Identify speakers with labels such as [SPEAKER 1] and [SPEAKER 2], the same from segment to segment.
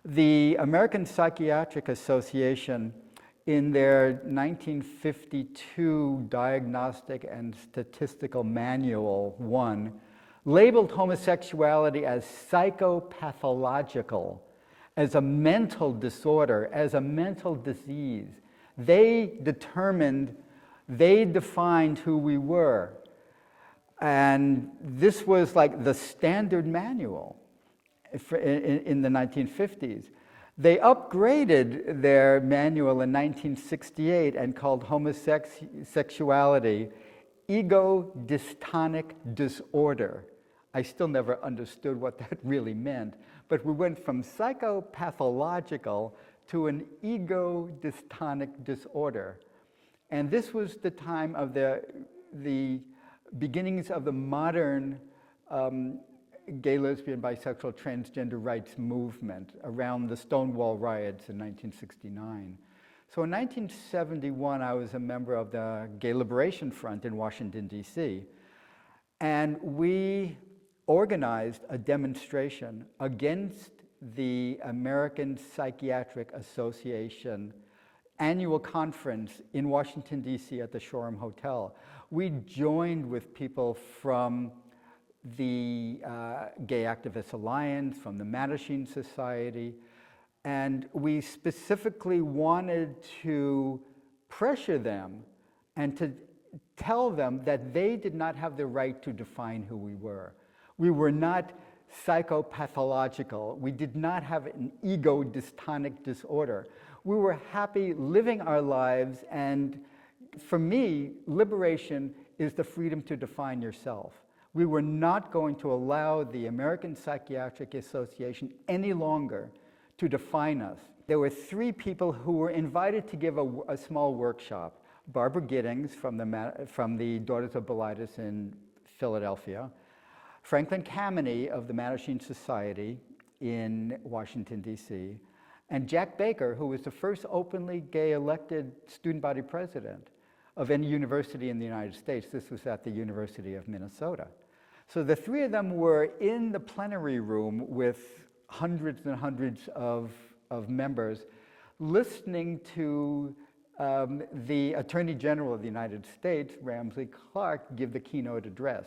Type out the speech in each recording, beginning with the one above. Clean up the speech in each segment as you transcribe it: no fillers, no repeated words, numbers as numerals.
[SPEAKER 1] The American Psychiatric Association, in their 1952 Diagnostic and Statistical Manual 1, labeled homosexuality as psychopathological, as a mental disorder, as a mental disease. They defined who we were. And this was like the standard manual in the 1950s. They upgraded their manual in 1968 and called homosexuality ego-dystonic disorder. I still never understood what that really meant, but we went from psychopathological to an ego-dystonic disorder. And this was the time of the beginnings of the modern gay, lesbian, bisexual, transgender rights movement around the Stonewall riots in 1969. So in 1971, I was a member of the Gay Liberation Front in Washington, D.C., and we organized a demonstration against the American Psychiatric Association annual conference in Washington, D.C. at the Shoreham Hotel. We joined with people from the Gay Activists Alliance, from the Mattachine Society, and we specifically wanted to pressure them and to tell them that they did not have the right to define who we were. We were not psychopathological. We did not have an ego-dystonic disorder. We were happy living our lives, and for me, liberation is the freedom to define yourself. We were not going to allow the American Psychiatric Association any longer to define us. There were 3 people who were invited to give a small workshop. Barbara Giddings from the Daughters of Bilitis in Philadelphia, Franklin Kameny of the Mattachine Society in Washington, D.C., and Jack Baker, who was the first openly gay elected student body president of any university in the United States. This was at the University of Minnesota. So the 3 of them were in the plenary room with hundreds and hundreds of members listening to the Attorney General of the United States, Ramsey Clark, give the keynote address.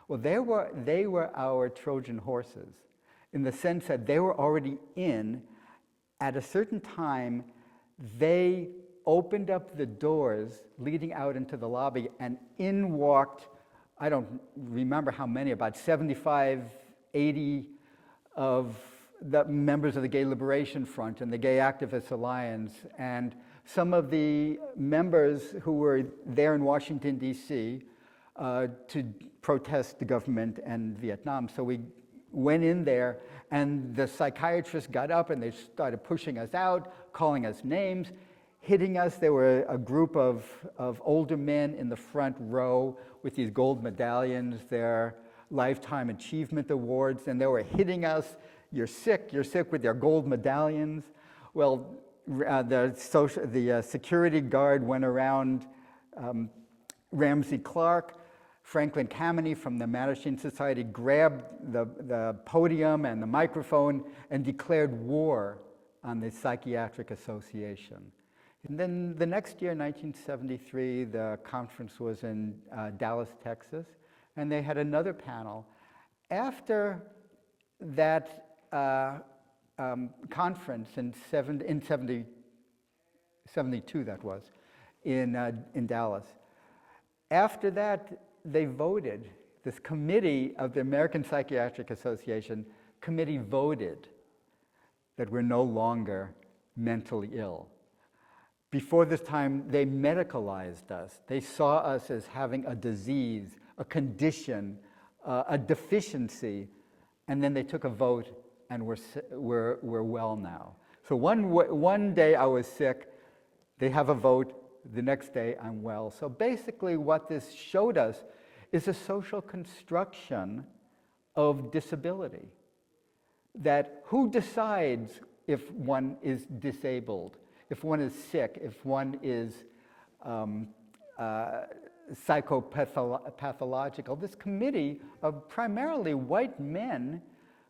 [SPEAKER 1] Well, they were our Trojan horses in the sense that they were already in. At a certain time, they opened up the doors leading out into the lobby, and in walked, I don't remember how many, about 75, 80 of the members of the Gay Liberation Front and the Gay Activists Alliance, and some of the members who were there in Washington, D.C. To protest the government and Vietnam. So we went in there, and the psychiatrists got up and they started pushing us out, calling us names, hitting us. There were a group of older men in the front row with these gold medallions, their Lifetime Achievement Awards, and they were hitting us. You're sick with their gold medallions. Well, the security guard went around Ramsey Clark. Franklin Kameny from the Mattachine Society grabbed the podium and the microphone and declared war on the Psychiatric Association. And then the next year, 1973, the conference was in Dallas, Texas, and they had another panel. After that conference in 72, that was, in Dallas, after that, they voted, this committee of the American Psychiatric Association committee voted that we're no longer mentally ill. Before this time, they medicalized us. They saw us as having a disease, a condition, a deficiency, and then they took a vote and we're well now. So one day I was sick, they have a vote, the next day I'm well. So basically what this showed us is a social construction of disability. That who decides if one is disabled, if one is sick, if one is psychopathological? This committee of primarily white men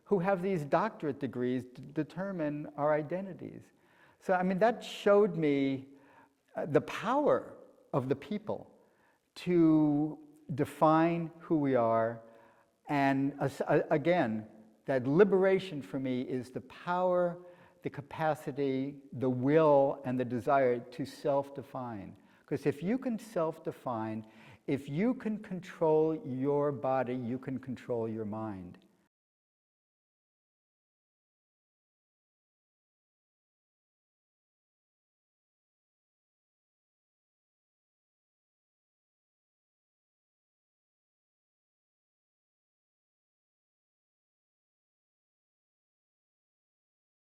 [SPEAKER 1] who have these doctorate degrees to determine our identities. So, I mean, that showed me the power of the people to define who we are. And again, that liberation for me is the power, the capacity, the will, and the desire to self-define. Because if you can self-define, if you can control your body, you can control your mind.